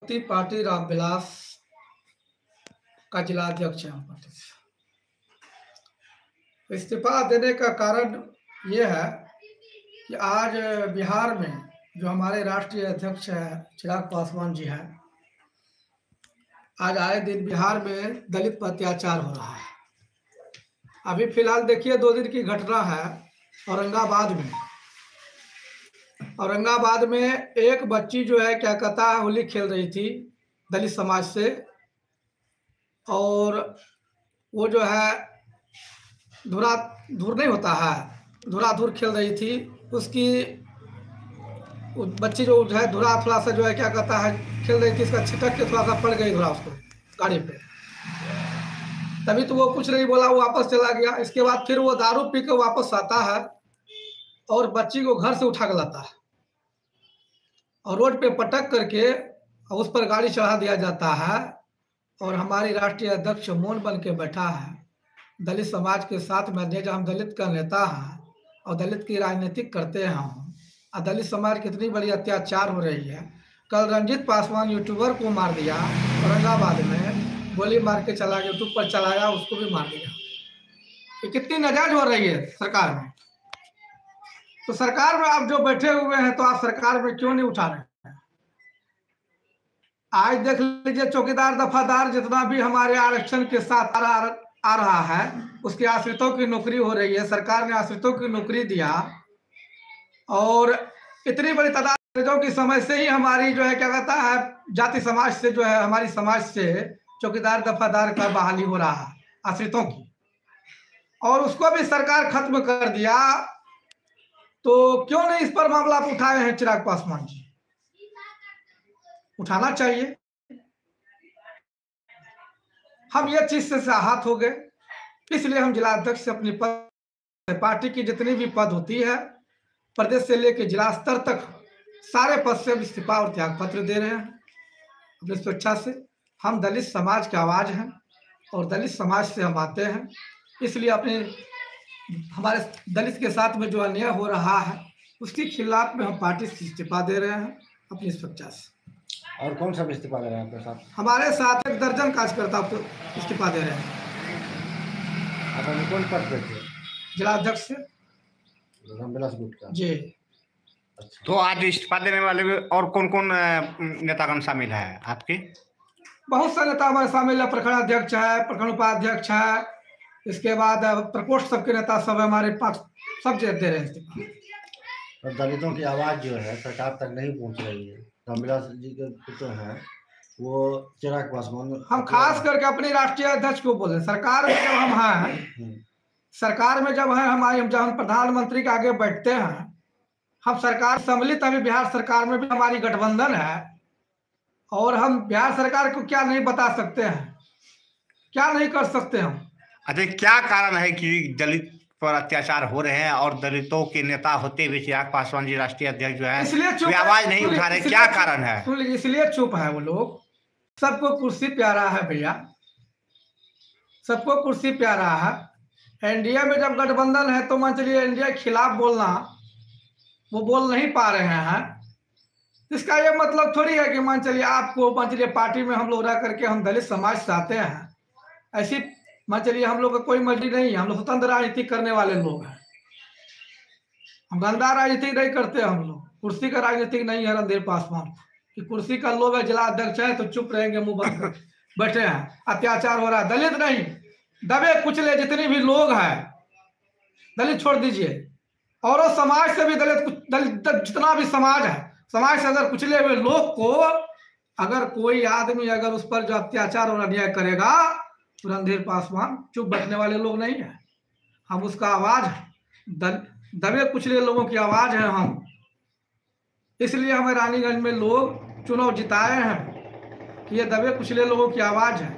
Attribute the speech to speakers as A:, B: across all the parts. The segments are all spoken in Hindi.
A: मुक्ति पार्टी रामविलास का जिला अध्यक्ष है पार्टी से। इस्तीफा देने का कारण यह है कि आज बिहार में जो हमारे राष्ट्रीय अध्यक्ष है चिराग पासवान जी हैं, आज आए दिन बिहार में दलित पर अत्याचार हो रहा है। अभी फिलहाल देखिए 2 दिन की घटना है औरंगाबाद में एक बच्ची जो है क्या कहता है होली खेल रही थी दलित समाज से, और वो जो है धुराधुर नहीं होता है, धुराधुर खेल रही थी। उसकी बच्ची जो है धुरा थोड़ा सा जो है क्या कहता है खेल रही थी, इसका छिटक के थोड़ा सा पड़ गई धुरा उसको गाड़ी पे, तभी तो वो कुछ नहीं बोला, वो वापस चला गया। इसके बाद फिर वो दारू पी के वापस आता है और बच्ची को घर से उठा के लाता है और रोड पे पटक करके उस पर गाड़ी चढ़ा दिया जाता है। और हमारी राष्ट्रीय अध्यक्ष मौन बन के बैठा है। दलित समाज के साथ में जब हम दलित का नेता हैं और दलित की राजनीतिक करते हैं और दलित समाज की इतनी बड़ी अत्याचार हो रही है। कल रंजीत पासवान यूट्यूबर को मार दिया औरंगाबाद में, गोली मार के चला गया, यूट्यूब पर चला गया, उसको भी मार दिया। ये कितनी नाजायज हो रही है सरकार में। तो सरकार में आप जो बैठे हुए हैं तो आप सरकार में क्यों नहीं उठा रहे हैं? आज देख लीजिए चौकीदार दफादार जितना भी हमारे आरक्षण के साथ आ रहा है उसके आश्रितों की नौकरी हो रही है। सरकार ने आश्रितों की नौकरी दिया और इतनी बड़ी तादाद की समझ से ही हमारी जो है क्या कहता है जाति समाज से जो है हमारी समाज से चौकीदार दफादार का बहाली हो रहा है आश्रितों की, और उसको भी सरकार खत्म कर दिया। तो क्यों नहीं इस पर मामला आप उठाए हैं चिराग पासवान जी? उठाना चाहिए। हम ये चीज से आहत हो गए, इसलिए हम जिला अध्यक्ष से अपनी पार्टी की जितनी भी पद होती है प्रदेश से लेकर जिला स्तर तक सारे पद से इस्तीफा और त्याग पत्र दे रहे हैं अपनी स्वेच्छा से। हम दलित समाज के आवाज हैं और दलित समाज से हम आते हैं, इसलिए अपने हमारे दलित के साथ में जो अन्याय हो रहा है उसके खिलाफ में हम पार्टी से इस्तीफा दे रहे हैं अपनी स्वेच्छा से।
B: और कौन सा इस्तीफा दे रहे हैं आपके साथ?
A: हमारे साथ 1 दर्जन कार्यकर्ता इस्तीफा दे रहे हैं।
B: आप कौन पद पे थे?
A: जिला अध्यक्ष से
B: रामविलास गुट का
A: जी।
B: अच्छा।
C: तो आज इस्तीफा देने वाले में और कौन कौन नेतागण शामिल है आपके?
A: बहुत सारे नेता हमारे शामिल है। प्रखंड अध्यक्ष है, प्रखंड उपाध्यक्ष है, इसके बाद प्रकोष्ठ सबके नेता सब हमारे पास सब दे रहे हैं इस्तीफा।
B: और दलितों की आवाज जो है सरकार तक नहीं पहुंच रही है। रामविलास जी के पुत्र हैं वो चिराग पासवान,
A: हम खास करके अपनी राष्ट्रीय अध्यक्ष को बोले सरकार में जब हम हैं, सरकार में जब हैं हमारे जब हम प्रधानमंत्री के आगे बैठते हैं, हम सरकार सम्मिलित अभी बिहार सरकार में भी हमारी गठबंधन है और हम बिहार सरकार को क्या नहीं बता सकते हैं, क्या नहीं कर सकते हम।
C: अच्छा, क्या कारण है कि दलित पर अत्याचार हो रहे हैं और दलितों के नेता होते हुए चिराग पासवान जी राष्ट्रीय अध्यक्ष जो है
A: इसलिए चुप
C: आवाज नहीं उठा रहे, क्या कारण है?
A: सुन लीजिए, इसलिए चुप है वो लोग। सबको कुर्सी प्यारा है भैया, सबको कुर्सी प्यारा है। एनडीए में जब गठबंधन है तो मान चलिए एनडीए के खिलाफ बोलना वो बोल नहीं पा रहे हैं। इसका ये मतलब थोड़ी है कि मान चलिए आपको मान चलिए पार्टी में हम लोग रह करके हम दलित समाज से आते हैं, ऐसी मान चलिए हम लोग का कोई मर्जी नहीं है। हम लोग स्वतंत्र राजनीति करने वाले लोग हैं, हम गंदा राजनीति नहीं करते। हम लोग कुर्सी का राजनीतिक नहीं है। रणधीर पासवान कि कुर्सी का लोभ है, जिला अध्यक्ष है तो चुप रहेंगे, मुंह बंद करके बैठे हैं। अत्याचार हो रहा है, दलित नहीं दबे कुचले जितने भी लोग हैं, दलित छोड़ दीजिए और समाज से भी दलित जितना भी समाज है, समाज से अगर कुचले हुए लोग को अगर कोई आदमी अगर उस पर जो अत्याचार और अन्याय करेगा तो रणधीर पासवान चुप बैठने वाले लोग नहीं है। हम उसका आवाज है, दबे कुचले लोगों की आवाज है हम। इसलिए हमें रानीगंज में लोग चुनाव जिताए हैं कि ये दबे कुचले लोगों की आवाज है।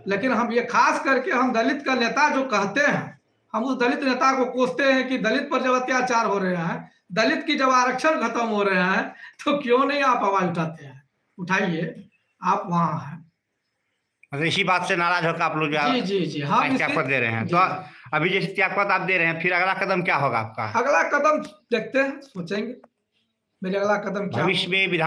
A: लेकिन हम ये खास करके हम दलित का नेता जो कहते हैं, हम उस दलित नेता को कोसते हैं कि दलित पर जब अत्याचार हो रहे हैं, दलित की जब आरक्षण खत्म हो रहे हैं तो क्यों नहीं आप आवाज उठाते हैं? उठाइए, आप वहां हैं।
C: मतलब इसी बात से नाराज होकर आप लोग
A: जी हम
C: त्यागपत्र दे रहे हैं। तो अभी जैसे त्यागपत्र आप दे रहे हैं, फिर अगला कदम क्या होगा आपका?
A: अगला कदम देखते हैं, सोचेंगे मेरे अगला कदम क्या
C: भविष्य में विधान